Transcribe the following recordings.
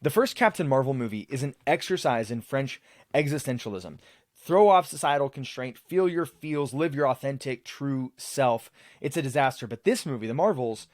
The first Captain Marvel movie is an exercise in French existentialism. Throw off societal constraint, feel your feels, live your authentic, true self. It's a disaster. But this movie, The Marvels,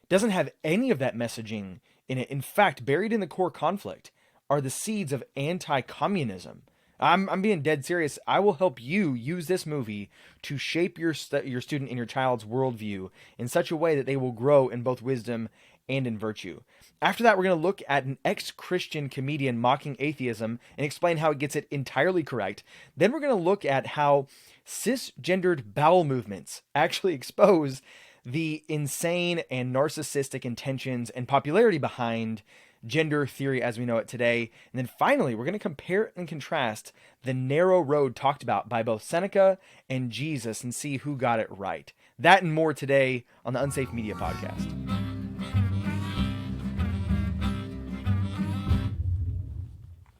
doesn't have any of that messaging in it. In fact, buried in the core conflict are the seeds of anti-communism. I'm being dead serious. I will help you use this movie to shape your student and your child's worldview in such a way that they will grow in both wisdom and in virtue. After that, we're going to look at an ex-Christian comedian mocking atheism and explain how it gets it entirely correct. Then we're going to look at how cisgendered bowel movements actually expose the insane and narcissistic intentions and popularity behind gender theory as we know it today. And then finally, we're going to compare and contrast the narrow road talked about by both Seneca and Jesus and see who got it right. That and more today on the Unsafe Media Podcast.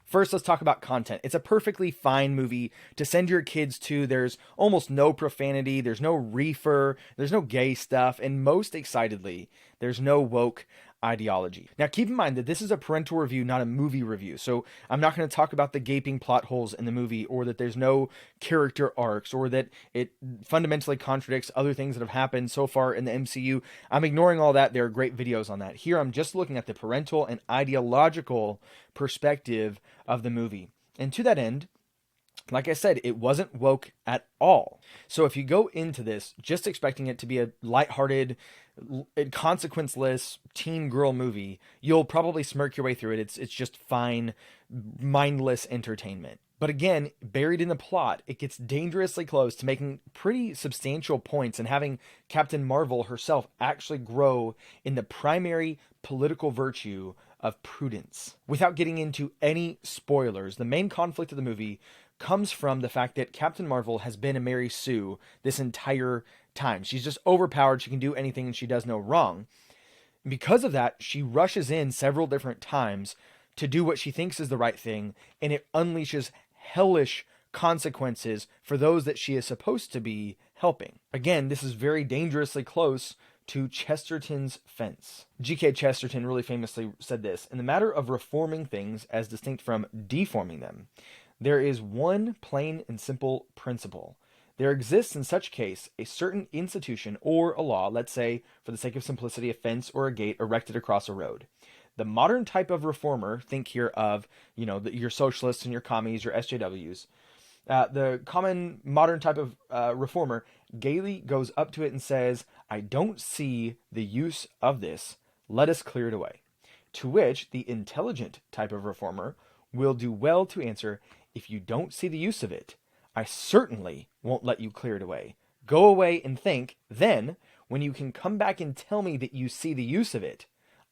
First, let's talk about content. It's a perfectly fine movie to send your kids to. There's almost no profanity, there's no reefer, there's no gay stuff, and most excitedly, there's no woke ideology. Now, keep in mind that this is a parental review, not a movie review. So I'm not going to talk about the gaping plot holes in the movie, or that there's no character arcs, or that it fundamentally contradicts other things that have happened so far in the MCU. I'm ignoring all that. There are great videos on that. Here, I'm just looking at the parental and ideological perspective of the movie. And to that end, like I said, it wasn't woke at all. So if you go into this just expecting it to be a lighthearted, consequenceless teen girl movie, you'll probably smirk your way through it. It's just fine, mindless entertainment. But again, buried in the plot, it gets dangerously close to making pretty substantial points and having Captain Marvel herself actually grow in the primary political virtue of prudence. Without getting into any spoilers, the main conflict of the movie comes from the fact that Captain Marvel has been a Mary Sue this entire time. She's just overpowered. She can do anything and she does no wrong. Because of that, she rushes in several different times to do what she thinks is the right thing, and it unleashes hellish consequences for those that she is supposed to be helping. Again, this is very dangerously close to Chesterton's fence. G.K. Chesterton really famously said this: in the matter of reforming things as distinct from deforming them, there is one plain and simple principle. There exists in such case a certain institution or a law, let's say, for the sake of simplicity, a fence or a gate erected across a road. The modern type of reformer, think here of, your socialists and your commies, your SJWs, the common modern type of reformer gaily goes up to it and says, "I don't see the use of this. Let us clear it away." To which the intelligent type of reformer will do well to answer, "If you don't see the use of it, I certainly won't let you clear it away. Go away and think. Then, when you can come back and tell me that you see the use of it,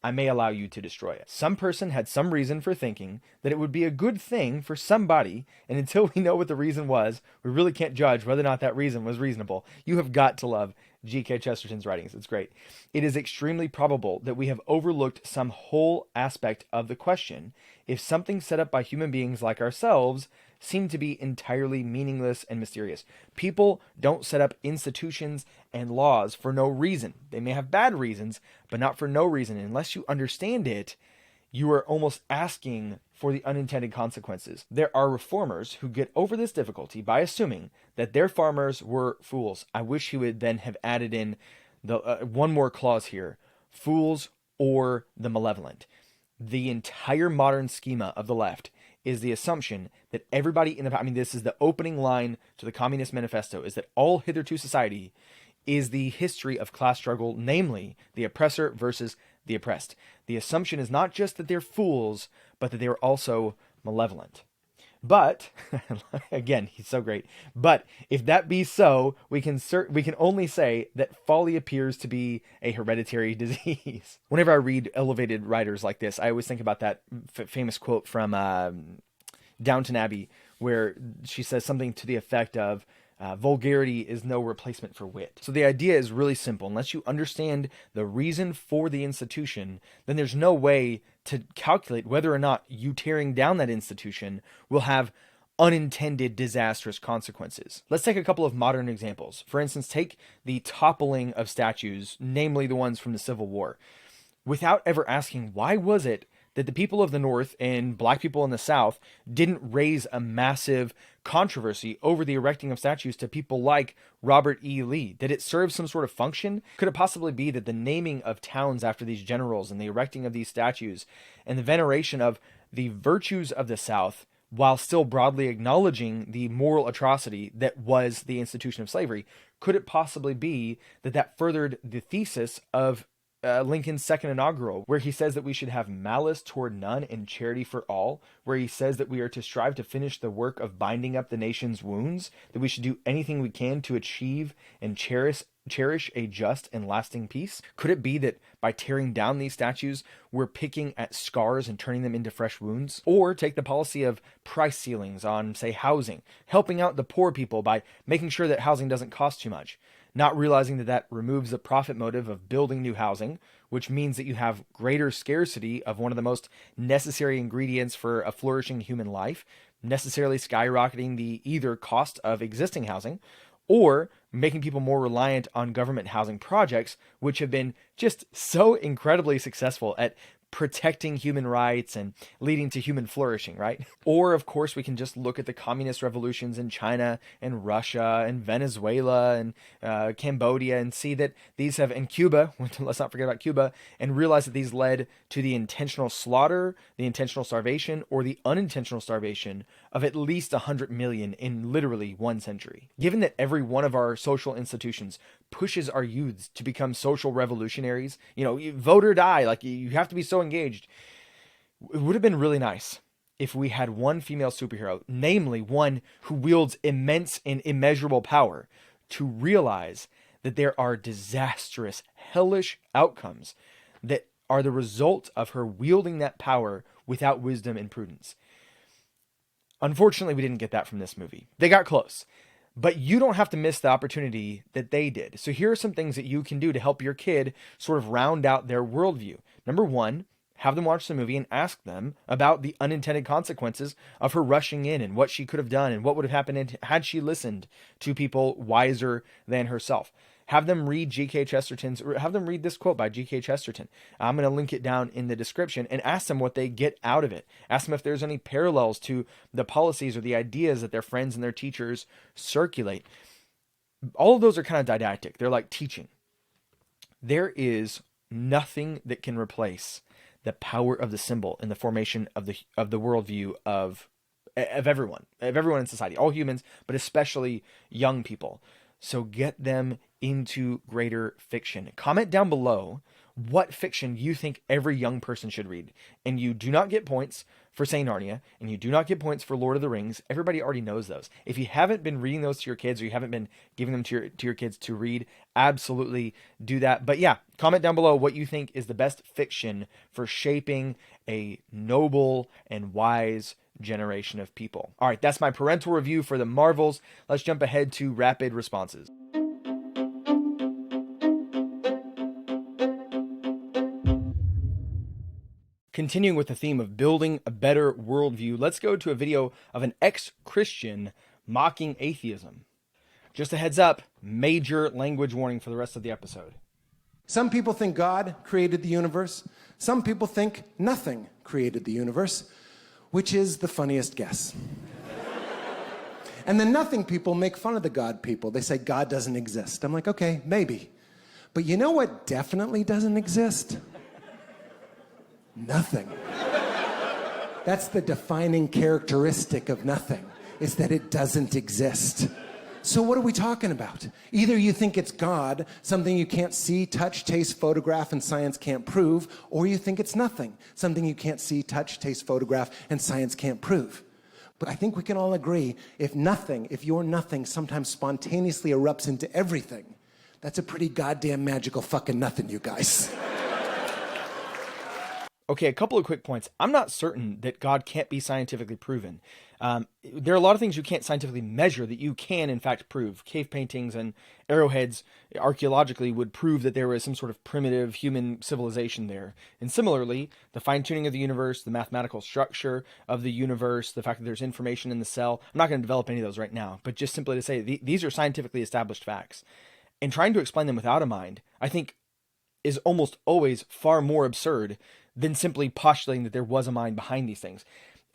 I may allow you to destroy it." Some person had some reason for thinking that it would be a good thing for somebody, and until we know what the reason was, we really can't judge whether or not that reason was reasonable. You have got to love G.K. Chesterton's writings. It's great. It is extremely probable that we have overlooked some whole aspect of the question if something set up by human beings like ourselves seem to be entirely meaningless and mysterious. People don't set up institutions and laws for no reason. They may have bad reasons, but not for no reason. Unless you understand it, you are almost asking for the unintended consequences. There are reformers who get over this difficulty by assuming that their farmers were fools. I wish he would then have added in the one more clause here: fools or the malevolent. The entire modern schema of the left is the assumption that everybody this is the opening line to the Communist Manifesto, is that all hitherto society is the history of class struggle, namely the oppressor versus the oppressed. The assumption is not just that they're fools, but that they're also malevolent. But, again, he's so great. But if that be so, we can only say that folly appears to be a hereditary disease. Whenever I read elevated writers like this, I always think about that famous quote from Downton Abbey, where she says something to the effect of, vulgarity is no replacement for wit. So the idea is really simple. Unless you understand the reason for the institution, then there's no way to calculate whether or not you tearing down that institution will have unintended disastrous consequences. Let's take a couple of modern examples. For instance, take the toppling of statues, namely the ones from the Civil War. Without ever asking, why was it that the people of the North and black people in the South didn't raise a massive controversy over the erecting of statues to people like Robert E. Lee? Did it serve some sort of function? Could it possibly be that the naming of towns after these generals and the erecting of these statues and the veneration of the virtues of the South, while still broadly acknowledging the moral atrocity that was the institution of slavery, could it possibly be that that furthered the thesis of Lincoln's second inaugural, where he says that we should have malice toward none and charity for all, where he says that we are to strive to finish the work of binding up the nation's wounds, that we should do anything we can to achieve and cherish a just and lasting peace? Could it be that by tearing down these statues, we're picking at scars and turning them into fresh wounds? Or take the policy of price ceilings on, say, housing, helping out the poor people by making sure that housing doesn't cost too much, not realizing that that removes the profit motive of building new housing, which means that you have greater scarcity of one of the most necessary ingredients for a flourishing human life, necessarily skyrocketing the either cost of existing housing or making people more reliant on government housing projects, which have been just so incredibly successful at protecting human rights and leading to human flourishing, right? Or, of course, we can just look at the communist revolutions in China and Russia and Venezuela and Cambodia and see that these have, and Cuba, let's not forget about Cuba, and realize that these led to the intentional slaughter, the intentional starvation, or the unintentional starvation of at least 100 million in literally 1 century. Given that every one of our social institutions pushes our youths to become social revolutionaries, you vote or die, like you have to be so engaged. It would have been really nice if we had one female superhero, namely one who wields immense and immeasurable power, to realize that there are disastrous, hellish outcomes that are the result of her wielding that power without wisdom and prudence. Unfortunately, we didn't get that from this movie. They got close, but you don't have to miss the opportunity that they did. So here are some things that you can do to help your kid sort of round out their worldview. Number one, have them watch the movie and ask them about the unintended consequences of her rushing in and what she could have done and what would have happened had she listened to people wiser than herself. Have them read have them read this quote by G.K. Chesterton. I'm going to link it down in the description and ask them what they get out of it. Ask them if there's any parallels to the policies or the ideas that their friends and their teachers circulate. All of those are kind of didactic. They're like teaching. There is nothing that can replace the power of the symbol in the formation of the worldview of everyone in society, all humans, but especially young people. So get them into greater fiction. Comment down below what fiction you think every young person should read. And you do not get points for saying Narnia, and you do not get points for Lord of the Rings. Everybody already knows those. If you haven't been reading those to your kids, or you haven't been giving them to your kids to read, absolutely do that. But yeah, comment down below what you think is the best fiction for shaping a noble and wise generation of people. All right, that's my parental review for the Marvels. Let's jump ahead to rapid responses. Continuing with the theme of building a better worldview, let's go to a video of an ex-Christian mocking atheism. Just a heads up, major language warning for the rest of the episode. Some people think God created the universe. Some people think nothing created the universe, which is the funniest guess. And the nothing people make fun of the God people. They say God doesn't exist. I'm like, okay, maybe. But you know what definitely doesn't exist? Nothing. That's the defining characteristic of nothing, is that it doesn't exist. So what are we talking about? Either you think it's God, something you can't see, touch, taste, photograph, and science can't prove, or you think it's nothing, something you can't see, touch, taste, photograph, and science can't prove. But I think we can all agree, if your nothing sometimes spontaneously erupts into everything, that's a pretty goddamn magical fucking nothing, you guys. Okay, a couple of quick points. I'm not certain that God can't be scientifically proven. There are a lot of things you can't scientifically measure that you can, in fact, prove. Cave paintings and arrowheads archaeologically would prove that there was some sort of primitive human civilization there. And similarly, the fine-tuning of the universe, the mathematical structure of the universe, the fact that there's information in the cell. I'm not going to develop any of those right now, but just simply to say these are scientifically established facts. And trying to explain them without a mind, I think, is almost always far more absurd than simply postulating that there was a mind behind these things.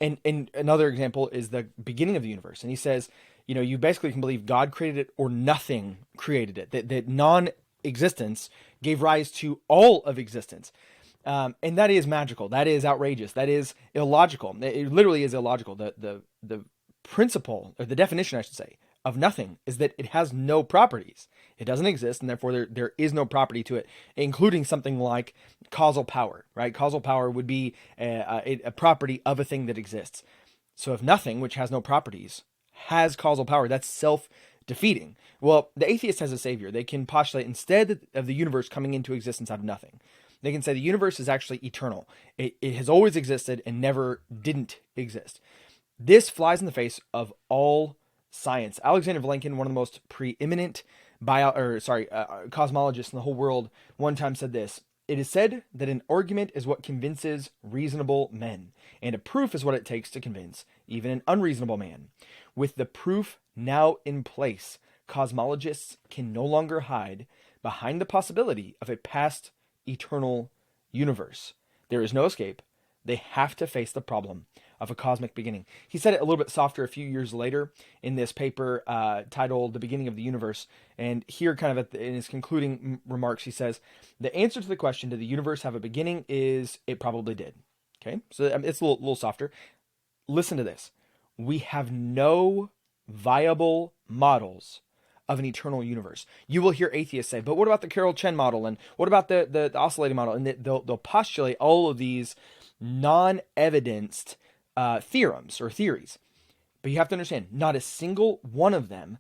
And another example is the beginning of the universe. And he says, you basically can believe God created it or nothing created it, that non-existence gave rise to all of existence. And that is magical. That is outrageous. That is illogical. It literally is illogical. The principle, or the definition, I should say, of nothing is that it has no properties. It doesn't exist, and therefore there is no property to it, including something like causal power, right? Causal power would be a property of a thing that exists. So if nothing, which has no properties, has causal power, that's self-defeating. Well, the atheist has a savior. They can postulate, instead of the universe coming into existence out of nothing, they can say the universe is actually eternal. It has always existed and never didn't exist. This flies in the face of all science. Alexander Vilenkin, one of the most preeminent cosmologists in the whole world, one time said this: "It is said that an argument is what convinces reasonable men, and a proof is what it takes to convince even an unreasonable man. With the proof now in place, cosmologists can no longer hide behind the possibility of a past eternal universe. There is no escape. They have to face the problem of a cosmic beginning." He said it a little bit softer a few years later in this paper titled The Beginning of the Universe. And here, kind of in his concluding remarks, he says, "The answer to the question, did the universe have a beginning, is it probably did." Okay, so it's a little softer. Listen to this. "We have no viable models of an eternal universe." You will hear atheists say, but what about the Carol Chen model? And what about the oscillating model? And they'll postulate all of these non-evidenced theorems or theories. But you have to understand, not a single one of them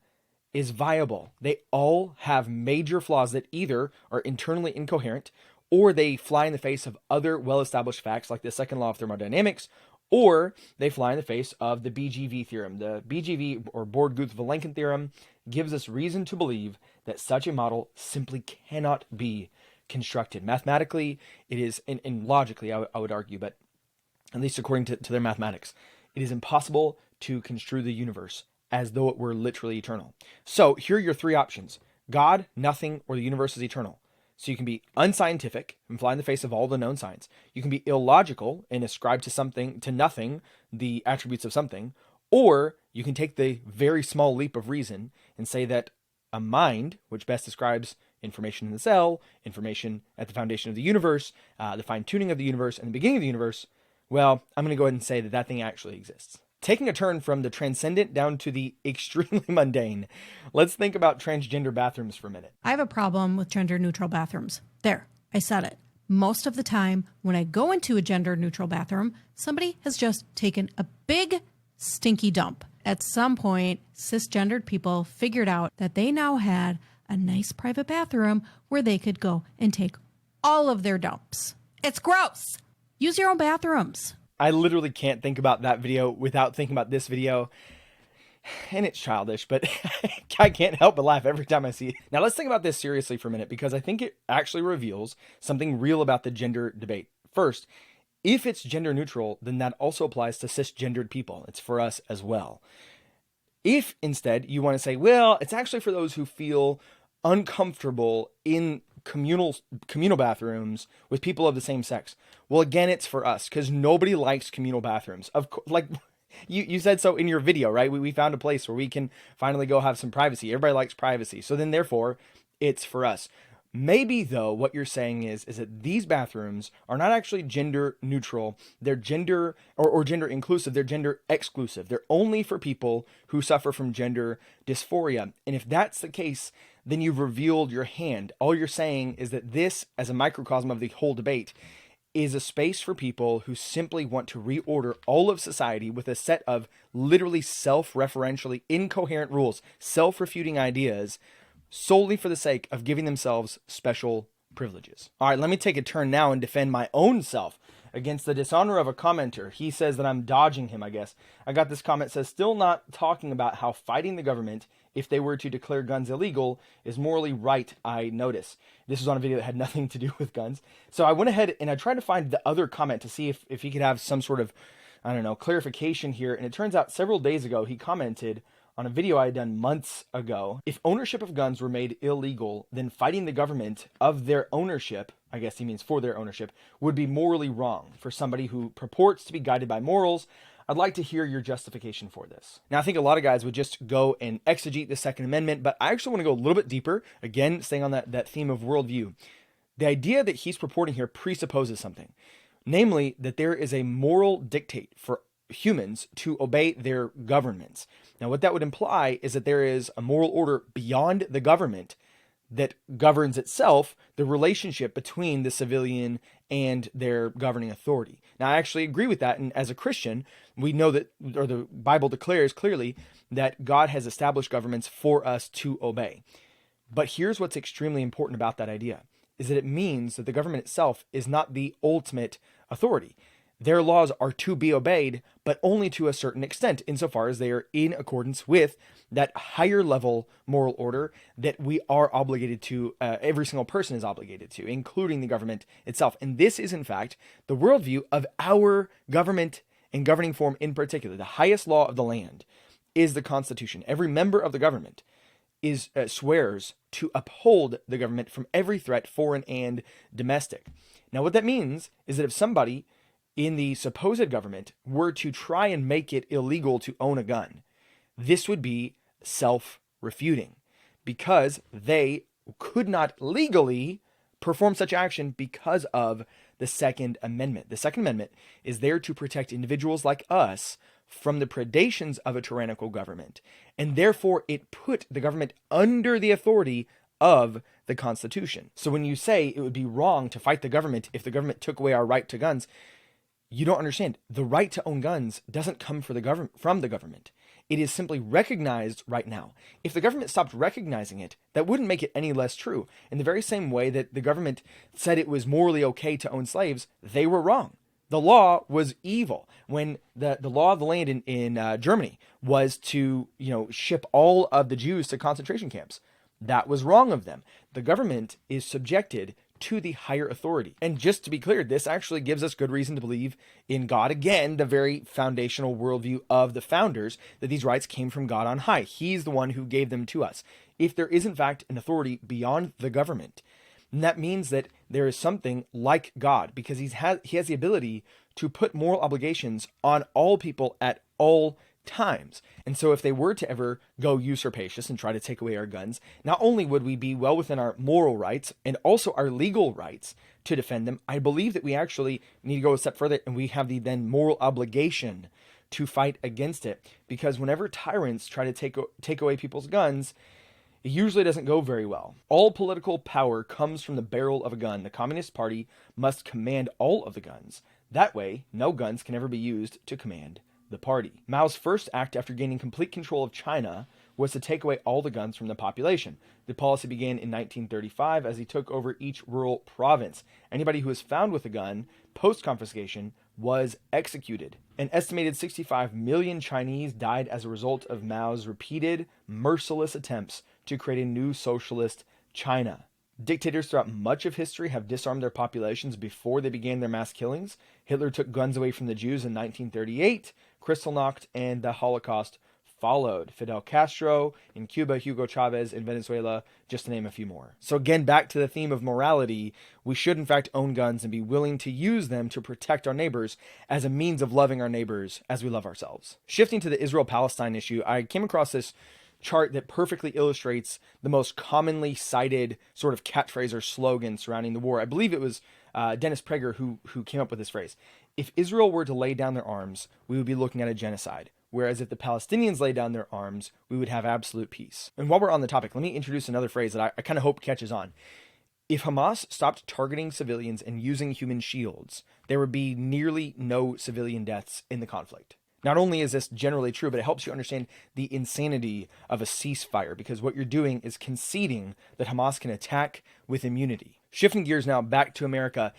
is viable. They all have major flaws that either are internally incoherent, or they fly in the face of other well-established facts like the second law of thermodynamics, or they fly in the face of the BGV theorem. The BGV, or Born-Guth-Vilenkin theorem, gives us reason to believe that such a model simply cannot be constructed. Mathematically, it is, and logically, I would argue, but at least according to their mathematics, it is impossible to construe the universe as though it were literally eternal. So here are your three options: God, nothing, or the universe is eternal. So you can be unscientific and fly in the face of all the known science. You can be illogical and ascribe to nothing, the attributes of something. Or you can take the very small leap of reason and say that a mind, which best describes information in the cell, information at the foundation of the universe, the fine-tuning of the universe, and the beginning of the universe, well, I'm going to go ahead and say that thing actually exists. Taking a turn from the transcendent down to the extremely mundane, let's think about transgender bathrooms for a minute. I have a problem with gender-neutral bathrooms. There, I said it. Most of the time, when I go into a gender-neutral bathroom, somebody has just taken a big, stinky dump. At some point, cisgendered people figured out that they now had a nice private bathroom where they could go and take all of their dumps. It's gross. Use your own bathrooms. I literally can't think about that video without thinking about this video. And it's childish, but I can't help but laugh every time I see it. Now let's think about this seriously for a minute, because I think it actually reveals something real about the gender debate. First, if it's gender neutral, then that also applies to cisgendered people. It's for us as well. If instead you want to say, well, it's actually for those who feel uncomfortable in communal bathrooms with people of the same sex. Well, again, it's for us, because nobody likes communal bathrooms. Of course, like you said so in your video, right? We found a place where we can finally go have some privacy. Everybody likes privacy. So then therefore it's for us. Maybe though, what you're saying is that these bathrooms are not actually gender neutral. They're gender or gender inclusive. They're gender exclusive. They're only for people who suffer from gender dysphoria. And if that's the case, then you've revealed your hand. All you're saying is that this, as a microcosm of the whole debate, is a space for people who simply want to reorder all of society with a set of literally self-referentially incoherent rules, self-refuting ideas, solely for the sake of giving themselves special privileges. All right, let me take a turn now and defend my own self against the dishonor of a commenter. He says that I'm dodging him, I guess. I got this comment, says, still not talking about how fighting the government, if they were to declare guns illegal, is morally right, I notice. This was on a video that had nothing to do with guns. So I went ahead and I tried to find the other comment to see if he could have some sort of, I don't know, clarification here. And it turns out several days ago, he commented on a video I had done months ago. If ownership of guns were made illegal, then fighting the government of their ownership, I guess he means for their ownership, would be morally wrong. For somebody who purports to be guided by morals, I'd like to hear your justification for this. Now, I think a lot of guys would just go and exegete the Second Amendment, but I actually want to go a little bit deeper, again, staying on that theme of worldview. The idea that he's purporting here presupposes something, namely that there is a moral dictate for humans to obey their governments. Now, what that would imply is that there is a moral order beyond the government that governs itself, the relationship between the civilian and their governing authority. Now, I actually agree with that. And as a Christian, we know that, or the Bible declares clearly that God has established governments for us to obey. But here's what's extremely important about that idea, is that it means that the government itself is not the ultimate authority. Their laws are to be obeyed, but only to a certain extent, insofar as they are in accordance with that higher level moral order that we are obligated to, every single person is obligated to, including the government itself. And this is, in fact, the worldview of our government and governing form in particular. The highest law of the land is the Constitution. Every member of the government swears to uphold the government from every threat, foreign and domestic. Now, what that means is that if somebody in the supposed government were to try and make it illegal to own a gun, this would be self-refuting, because they could not legally perform such action because of the Second Amendment. The Second Amendment is there to protect individuals like us from the predations of a tyrannical government, and therefore it put the government under the authority of the Constitution. So when you say it would be wrong to fight the government if the government took away our right to guns, you don't understand. The right to own guns doesn't come from the government. It is simply recognized right now. If the government stopped recognizing it, that wouldn't make it any less true. In the very same way that the government said it was morally okay to own slaves, they were wrong. The law was evil. When the law of the land in Germany was to, ship all of the Jews to concentration camps, that was wrong of them. The government is subjected to the higher authority. And just to be clear, this actually gives us good reason to believe in God. Again, the very foundational worldview of the founders, that these rights came from God on high. He's the one who gave them to us. If there is in fact an authority beyond the government, then that means that there is something like God, because he has the ability to put moral obligations on all people at all times. And so if they were to ever go usurpacious and try to take away our guns, not only would we be well within our moral rights and also our legal rights to defend them, I believe that we actually need to go a step further, and we have the then moral obligation to fight against it. Because whenever tyrants try to take away people's guns, it usually doesn't go very well. All political power comes from the barrel of a gun. The Communist Party must command all of the guns. That way, no guns can ever be used to command the party. Mao's first act after gaining complete control of China was to take away all the guns from the population. The policy began in 1935 as he took over each rural province. Anybody who was found with a gun post-confiscation was executed. An estimated 65 million Chinese died as a result of Mao's repeated, merciless attempts to create a new socialist China. Dictators throughout much of history have disarmed their populations before they began their mass killings. Hitler took guns away from the Jews in 1938, Kristallnacht, and the Holocaust followed. Fidel Castro in Cuba, Hugo Chavez in Venezuela, just to name a few more. So again, back to the theme of morality, we should in fact own guns and be willing to use them to protect our neighbors as a means of loving our neighbors as we love ourselves. Shifting to the Israel-Palestine issue, I came across this chart that perfectly illustrates the most commonly cited sort of catchphrase or slogan surrounding the war. I believe it was Dennis Prager who came up with this phrase. If Israel were to lay down their arms, we would be looking at a genocide. Whereas if the Palestinians lay down their arms, we would have absolute peace. And while we're on the topic, let me introduce another phrase that I kind of hope catches on. If Hamas stopped targeting civilians and using human shields, there would be nearly no civilian deaths in the conflict. Not only is this generally true, but it helps you understand the insanity of a ceasefire, because what you're doing is conceding that Hamas can attack with immunity. Shifting gears now back to America,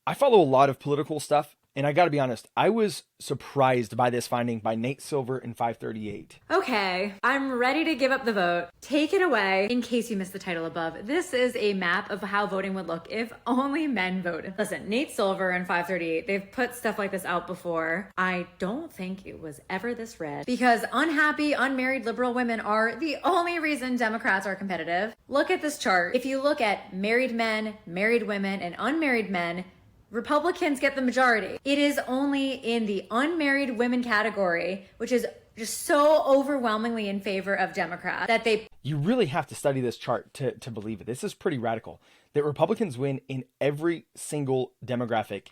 I follow a lot of political stuff And I got to be honest, I was surprised by this finding by Nate Silver in 538. Okay, I'm ready to give up the vote. Take it away. In case you missed the title above, this is a map of how voting would look if only men voted. Listen, Nate Silver in 538, they've put stuff like this out before. I don't think it was ever this red, because unhappy, unmarried liberal women are the only reason Democrats are competitive. Look at this chart. If you look at married men, married women, and unmarried men, Republicans get the majority. It is only in the unmarried women category, which is just so overwhelmingly in favor of Democrats, that they... You really have to study this chart to believe it. This is pretty radical. That Republicans win in every single demographic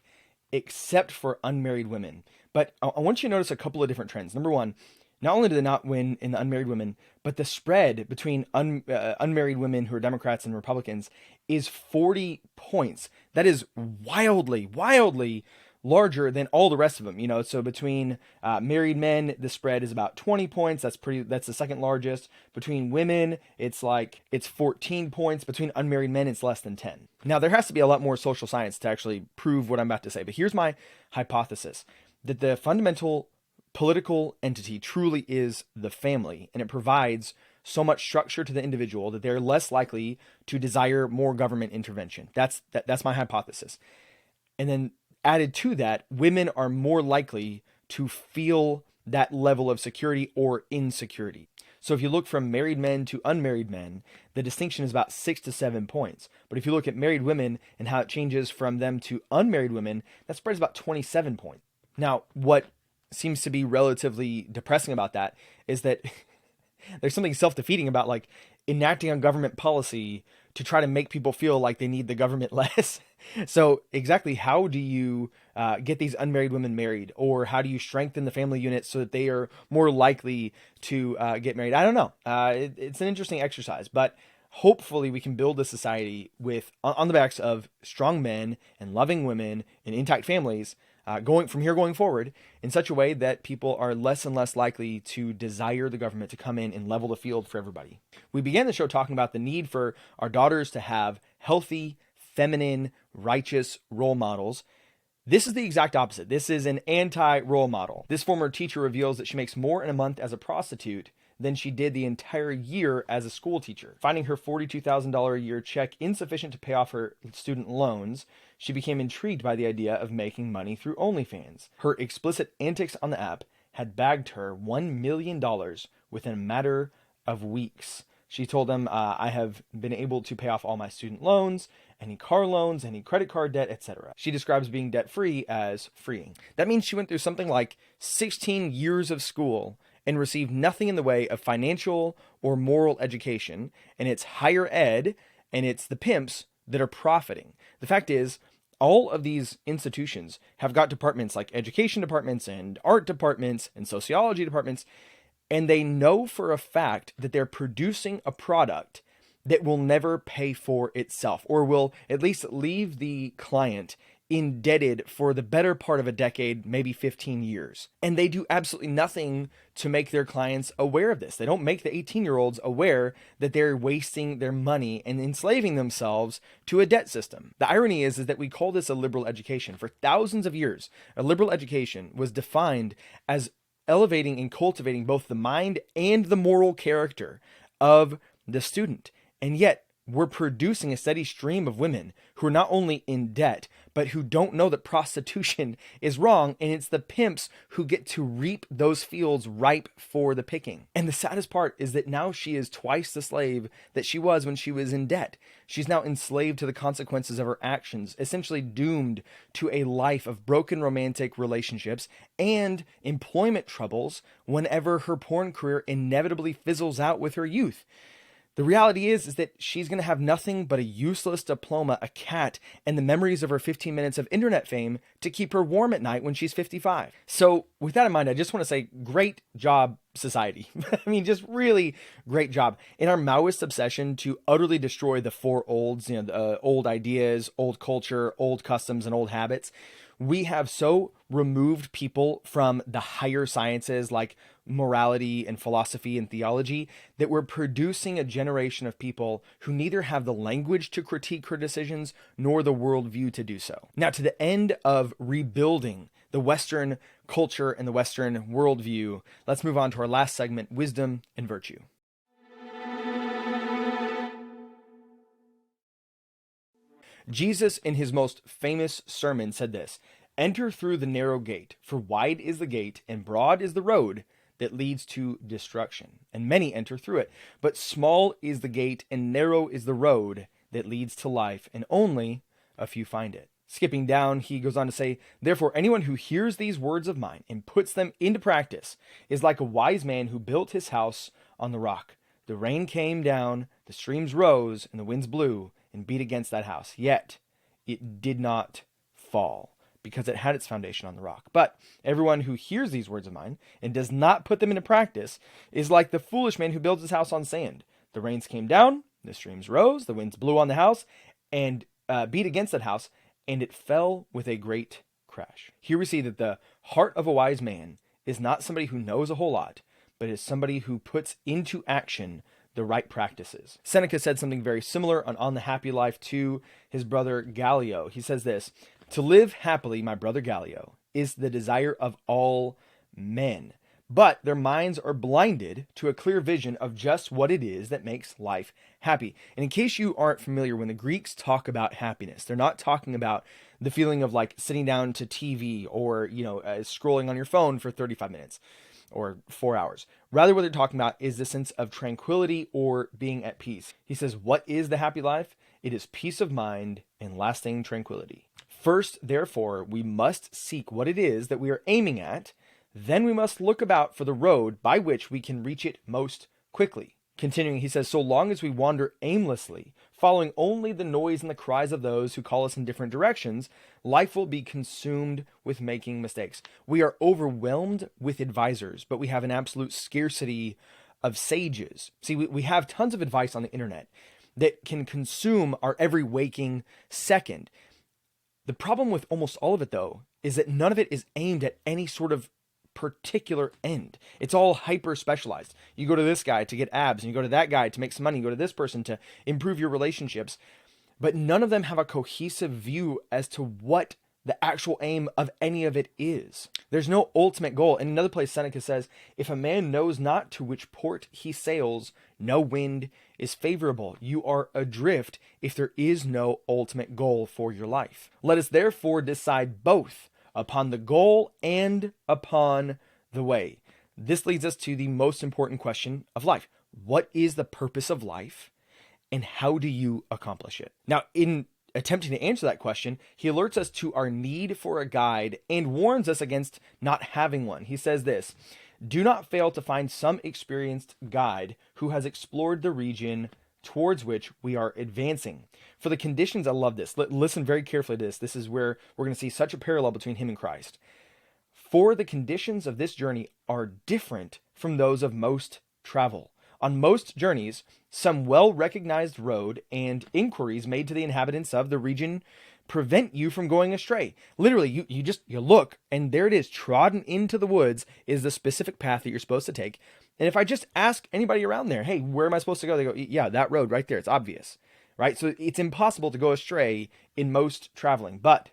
except for unmarried women. But I want you to notice a couple of different trends. Number one, not only do they not win in the unmarried women, but the spread between unmarried women who are Democrats and Republicans is 40 points. That is wildly, wildly larger than all the rest of them. You know, so between married men, the spread is about 20 points. That's the second largest. Between women, it's 14 points. Between unmarried men, it's less than 10. Now, there has to be a lot more social science to actually prove what I'm about to say. But here's my hypothesis, that the fundamental political entity truly is the family, and it provides so much structure to the individual that they're less likely to desire more government intervention. That's my hypothesis. And then added to that, women are more likely to feel that level of security or insecurity. So if you look from married men to unmarried men, the distinction is about 6 to 7 points. But if you look at married women and how it changes from them to unmarried women, that spread is about 27 points. Now, what seems to be relatively depressing about that is that there's something self-defeating about like enacting on government policy to try to make people feel like they need the government less. So exactly how do you get these unmarried women married, or how do you strengthen the family unit so that they are more likely to get married? I don't know. It's an interesting exercise, but hopefully we can build a society with on the backs of strong men and loving women and intact families, going forward in such a way that people are less and less likely to desire the government to come in and level the field for everybody. We began the show talking about the need for our daughters to have healthy, feminine, righteous role models. This is the exact opposite. This is an anti-role model. This former teacher reveals that she makes more in a month as a prostitute than she did the entire year as a school teacher. Finding her $42,000 a year check insufficient to pay off her student loans, she became intrigued by the idea of making money through OnlyFans. Her explicit antics on the app had bagged her $1 million within a matter of weeks. She told them, I have been able to pay off all my student loans, any car loans, any credit card debt, etc. She describes being debt-free as freeing. That means she went through something like 16 years of school and received nothing in the way of financial or moral education, and it's higher ed, and it's the pimps that are profiting. The fact is, all of these institutions have got departments like education departments and art departments and sociology departments, and they know for a fact that they're producing a product that will never pay for itself, or will at least leave the client indebted for the better part of a decade, maybe 15 years. And they do absolutely nothing to make their clients aware of this. They don't make the 18-year-olds aware that they're wasting their money and enslaving themselves to a debt system. The irony is that we call this a liberal education. For thousands of years, a liberal education was defined as elevating and cultivating both the mind and the moral character of the student. And yet, we're producing a steady stream of women who are not only in debt, but who don't know that prostitution is wrong, and it's the pimps who get to reap those fields ripe for the picking. And the saddest part is that now she is twice the slave that she was when she was in debt. She's now enslaved to the consequences of her actions, essentially doomed to a life of broken romantic relationships and employment troubles whenever her porn career inevitably fizzles out with her youth. The reality is that she's going to have nothing but a useless diploma, a cat, and the memories of her 15 minutes of internet fame to keep her warm at night when she's 55. So with that in mind, I just want to say, great job, society. I mean, just really great job. In our Maoist obsession to utterly destroy the four olds, old ideas, old culture, old customs, and old habits, We have so removed people from the higher sciences like morality and philosophy and theology that we're producing a generation of people who neither have the language to critique her decisions nor the worldview to do so. Now, to the end of rebuilding the Western culture and the Western worldview, let's move on to our last segment, wisdom and virtue. Jesus, in his most famous sermon, said this: "Enter through the narrow gate, for wide is the gate and broad is the road that leads to destruction, and many enter through it. But small is the gate and narrow is the road that leads to life, and only a few find it." Skipping down, he goes on to say, "Therefore, anyone who hears these words of mine and puts them into practice is like a wise man who built his house on the rock. The rain came down, the streams rose, and the winds blew and beat against that house. Yet it did not fall, because it had its foundation on the rock. But everyone who hears these words of mine and does not put them into practice is like the foolish man who builds his house on sand. The rains came down, the streams rose, the winds blew on the house and beat against that house, and it fell with a great crash." Here we see that the heart of a wise man is not somebody who knows a whole lot, but is somebody who puts into action the right practices. Seneca said something very similar on the Happy Life to his brother Gallio. He says this: "To live happily, my brother Gallio, is the desire of all men, but their minds are blinded to a clear vision of just what it is that makes life happy." And in case you aren't familiar, when the Greeks talk about happiness, they're not talking about the feeling of like sitting down to TV or, scrolling on your phone for 35 minutes or 4 hours. Rather, what they're talking about is the sense of tranquility or being at peace. He says, what is the happy life? It is peace of mind and lasting tranquility. First, therefore, we must seek what it is that we are aiming at. Then we must look about for the road by which we can reach it most quickly. Continuing, he says, so long as we wander aimlessly, following only the noise and the cries of those who call us in different directions, life will be consumed with making mistakes. We are overwhelmed with advisors, but we have an absolute scarcity of sages. See, we have tons of advice on the internet that can consume our every waking second. The problem with almost all of it, though, is that none of it is aimed at any sort of particular end. It's all hyper specialized. You go to this guy to get abs, and you go to that guy to make some money, you go to this person to improve your relationships, but none of them have a cohesive view as to what the actual aim of any of it is. There's no ultimate goal. In another place, Seneca says, if a man knows not to which port he sails, no wind is favorable. You are adrift if there is no ultimate goal for your life. Let us therefore decide both upon the goal and upon the way. This leads us to the most important question of life. What is the purpose of life, and how do you accomplish it? Now, in attempting to answer that question, he alerts us to our need for a guide and warns us against not having one. He says this: do not fail to find some experienced guide who has explored the region towards which we are advancing. For the conditions, I love this. Listen very carefully to this. This is where we're going to see such a parallel between him and Christ. For the conditions of this journey are different from those of most travel. On most journeys, some well-recognized road and inquiries made to the inhabitants of the region prevent you from going astray. Literally, you look, and there it is, trodden into the woods is the specific path that you're supposed to take. And if I just ask anybody around there, hey, where am I supposed to go? They go, yeah, that road right there. It's obvious, right? So it's impossible to go astray in most traveling. But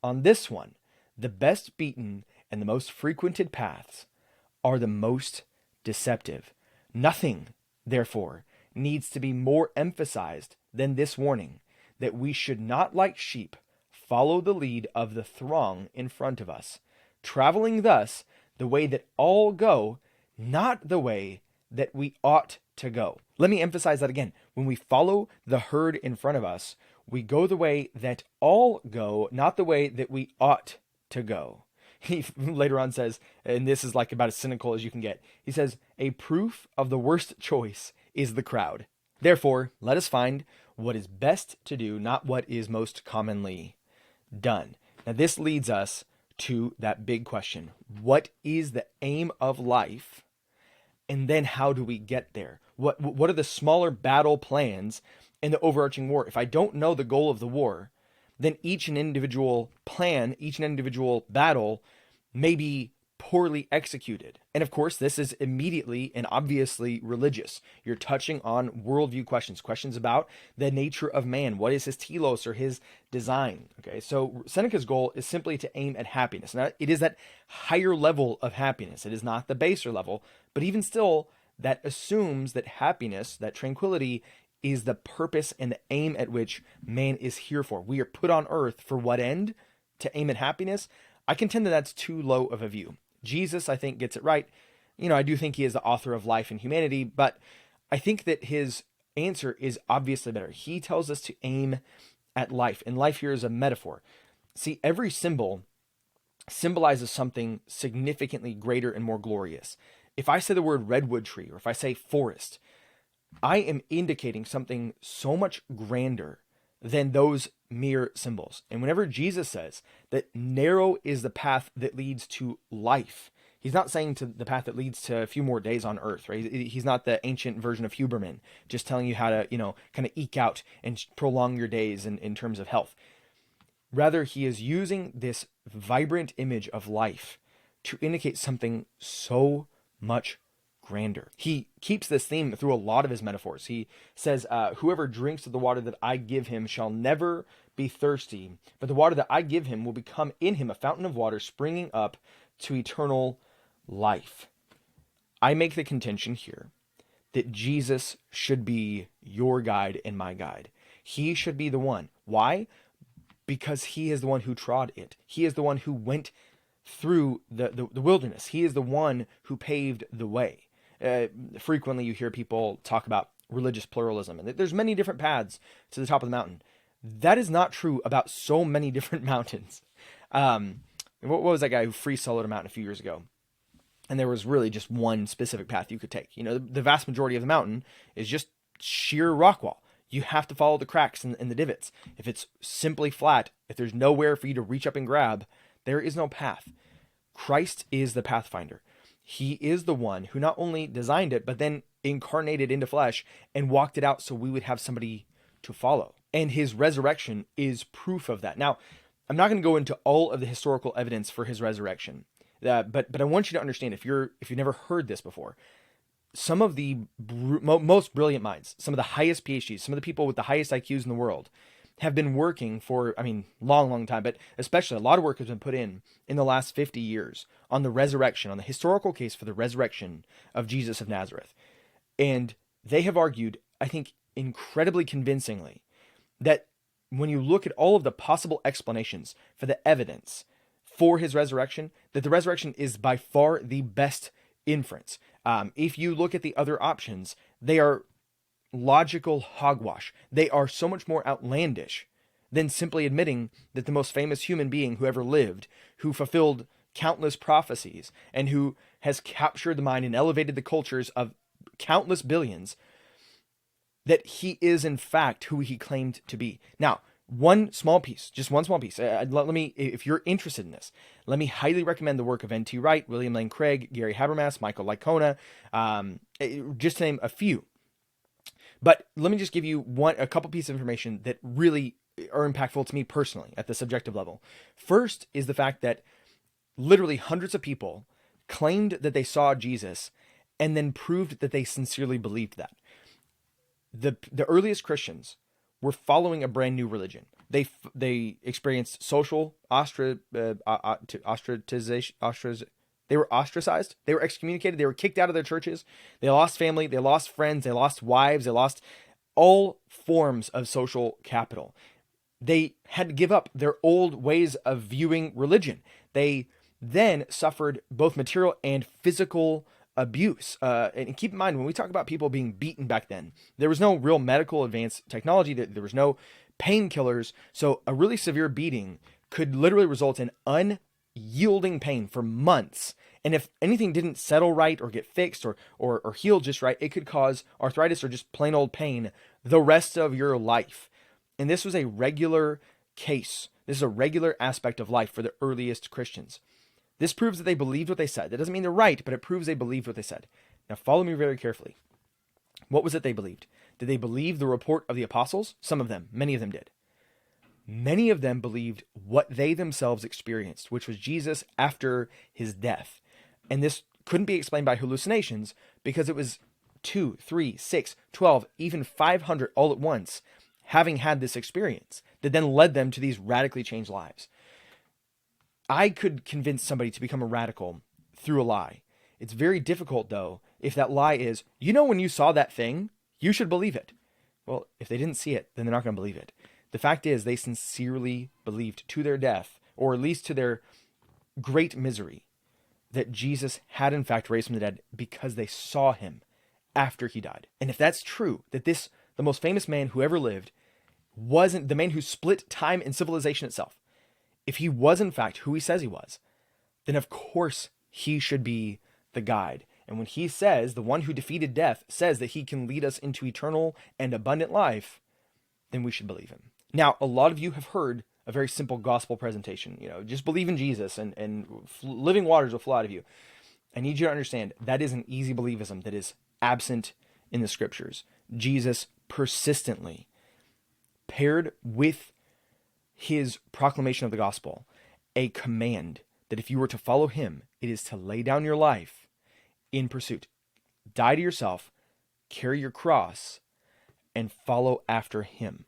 on this one, the best beaten and the most frequented paths are the most deceptive. Nothing, therefore, needs to be more emphasized than this warning, that we should not, like sheep, follow the lead of the throng in front of us, traveling thus the way that all go, not the way that we ought to go. Let me emphasize that again. When we follow the herd in front of us, we go the way that all go, not the way that we ought to go. He later on says, and this is like about as cynical as you can get, he says, a proof of the worst choice is the crowd. Therefore, let us find what is best to do, not what is most commonly done. Now, this leads us to that big question. What is the aim of life? And then how do we get there? What are the smaller battle plans in the overarching war? If I don't know the goal of the war, then each and individual plan, each and individual battle may be poorly executed. And of course, this is immediately and obviously religious. You're touching on worldview questions, questions about the nature of man. What is his telos or his design? Okay, so Seneca's goal is simply to aim at happiness. Now, it is that higher level of happiness. It is not the baser level, but even still, that assumes that happiness, that tranquility, is the purpose and the aim at which man is here for. We are put on earth for what end? To aim at happiness? I contend that that's too low of a view. Jesus, I think, gets it right. I do think he is the author of life and humanity, but I think that his answer is obviously better. He tells us to aim at life, and life here is a metaphor. See, every symbol symbolizes something significantly greater and more glorious. If I say the word redwood tree, or if I say forest, I am indicating something so much grander than those mere symbols. And whenever Jesus says that narrow is the path that leads to life, he's not saying to the path that leads to a few more days on earth, right? He's not the ancient version of Huberman, just telling you how to, kind of eke out and prolong your days in terms of health. Rather, he is using this vibrant image of life to indicate something so much grander. He keeps this theme through a lot of his metaphors. He says, whoever drinks of the water that I give him shall never be thirsty, but the water that I give him will become in him a fountain of water springing up to eternal life. I make the contention here that Jesus should be your guide and my guide. He should be the one. Why? Because he is the one who trod it. He is the one who went through the wilderness. He is the one who paved the way. Frequently you hear people talk about religious pluralism, and there's many different paths to the top of the mountain. That is not true about so many different mountains. What was that guy who free soloed a mountain a few years ago? And there was really just one specific path you could take. The vast majority of the mountain is just sheer rock wall. You have to follow the cracks and the divots. If it's simply flat, if there's nowhere for you to reach up and grab, there is no path. Christ is the pathfinder. He is the one who not only designed it, but then incarnated into flesh and walked it out so we would have somebody to follow. And his resurrection is proof of that. Now, I'm not going to go into all of the historical evidence for his resurrection, but I want you to understand, if you've never heard this before, some of the most brilliant minds, some of the highest PhDs, some of the people with the highest IQs in the world have been working for, long time, but especially a lot of work has been put in the last 50 years on the resurrection, on the historical case for the resurrection of Jesus of Nazareth. And they have argued, I think, incredibly convincingly, that when you look at all of the possible explanations for the evidence for his resurrection, that the resurrection is by far the best inference. If you look at the other options, they are logical hogwash. They are so much more outlandish than simply admitting that the most famous human being who ever lived, who fulfilled countless prophecies, and who has captured the mind and elevated the cultures of countless billions, that he is in fact who he claimed to be. Now, one small piece. Let me, if you're interested in this, let me highly recommend the work of N.T. Wright, William Lane Craig, Gary Habermas, Michael Licona, just to name a few. But let me just give you a couple pieces of information that really are impactful to me personally at the subjective level. First is the fact that literally hundreds of people claimed that they saw Jesus and then proved that they sincerely believed that. The earliest Christians were following a brand new religion. They experienced social ostracization. They were ostracized. They were excommunicated. They were kicked out of their churches. They lost family. They lost friends. They lost wives. They lost all forms of social capital. They had to give up their old ways of viewing religion. They then suffered both material and physical abuse. And keep in mind, when we talk about people being beaten back then, there was no real medical advanced technology. There was no painkillers. So a really severe beating could literally result in unyielding pain for months. And if anything didn't settle right or get fixed or healed just right, it could cause arthritis or just plain old pain the rest of your life. And this was a regular case. This is a regular aspect of life for the earliest Christians. This proves that they believed what they said. That doesn't mean they're right, but it proves they believed what they said. Now follow me very carefully. What was it they believed? Did they believe the report of the apostles? Some of them, many of them did. Many of them believed what they themselves experienced, which was Jesus after his death. And this couldn't be explained by hallucinations because it was 2, 3, 6, 12, even 500 all at once having had this experience that then led them to these radically changed lives. I could convince somebody to become a radical through a lie. It's very difficult, though, if that lie is, when you saw that thing, you should believe it. Well, if they didn't see it, then they're not going to believe it. The fact is, they sincerely believed to their death, or at least to their great misery, that Jesus had in fact raised from the dead because they saw him after he died. And if that's true, that the most famous man who ever lived, wasn't the man who split time and civilization itself, if he was in fact who he says he was, then of course he should be the guide. And when he says, the one who defeated death says that he can lead us into eternal and abundant life, then we should believe him. Now, a lot of you have heard a very simple gospel presentation. Just believe in Jesus and living waters will flow out of you. I need you to understand that is an easy believism that is absent in the scriptures. Jesus persistently, paired with his proclamation of the gospel, a command that if you were to follow him, it is to lay down your life in pursuit. Die to yourself, carry your cross, and follow after him.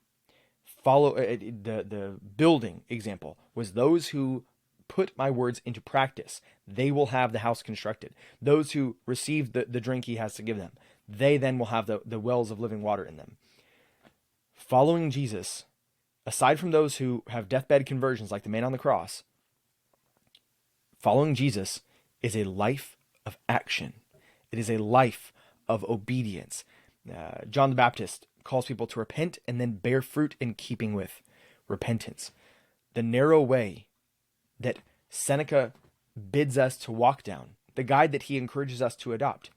Follow the building example was those who put my words into practice. They will have the house constructed. Those who receive the drink he has to give them, they then will have the wells of living water in them. Following Jesus, aside from those who have deathbed conversions like the man on the cross, following Jesus is a life of action. It is a life of obedience. John the Baptist calls people to repent and then bear fruit in keeping with repentance. The narrow way that Seneca bids us to walk down, the guide that he encourages us to adopt,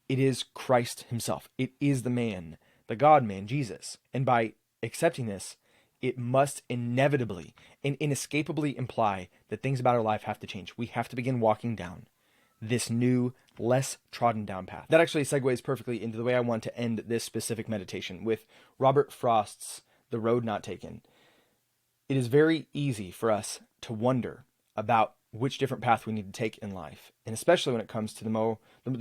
it is Christ himself. It is the man, the God-man, Jesus. And by accepting this, it must inevitably and inescapably imply that things about our life have to change. We have to begin walking down this new, less trodden down path. That actually segues perfectly into the way I want to end this specific meditation with Robert Frost's The Road Not Taken. It is very easy for us to wonder about which different path we need to take in life, and especially when it comes to the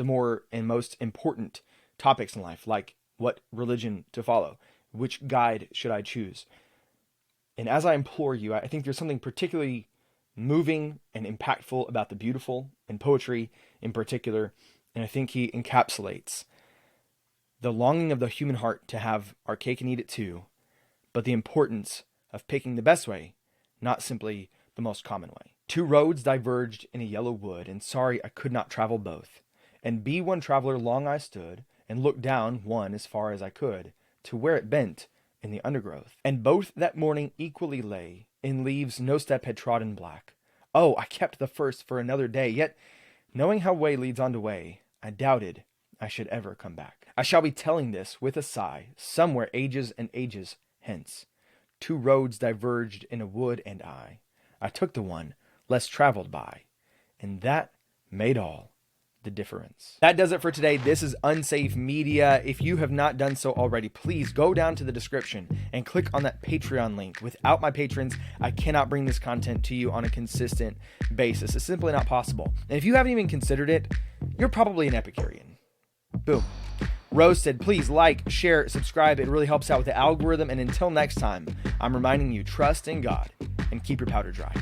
more and most important topics in life, like what religion to follow, which guide should I choose. And as I implore you, I think there's something particularly moving and impactful about the beautiful and poetry in particular. And I think he encapsulates the longing of the human heart to have our cake and eat it too, but the importance of picking the best way, not simply the most common way. 2 roads diverged in a yellow wood, and sorry I could not travel both. And be one traveler long I stood, and looked down one as far as I could, to where it bent in the undergrowth. And both that morning equally lay in leaves no step had trodden black. Oh, I kept the first for another day, yet, knowing how way leads on to way, I doubted I should ever come back. I shall be telling this with a sigh, somewhere ages and ages hence. 2 roads diverged in a wood, and I took the one less traveled by, and that made all the difference. That does it for today. This is Unsafe Media. If you have not done so already, please go down to the description and click on that Patreon link. Without my patrons, I cannot bring this content to you on a consistent basis. It's simply not possible. And if you haven't even considered it, you're probably an Epicurean. Boom. Roasted. Please like, share, subscribe. It really helps out with the algorithm. And until next time, I'm reminding you, trust in God and keep your powder dry.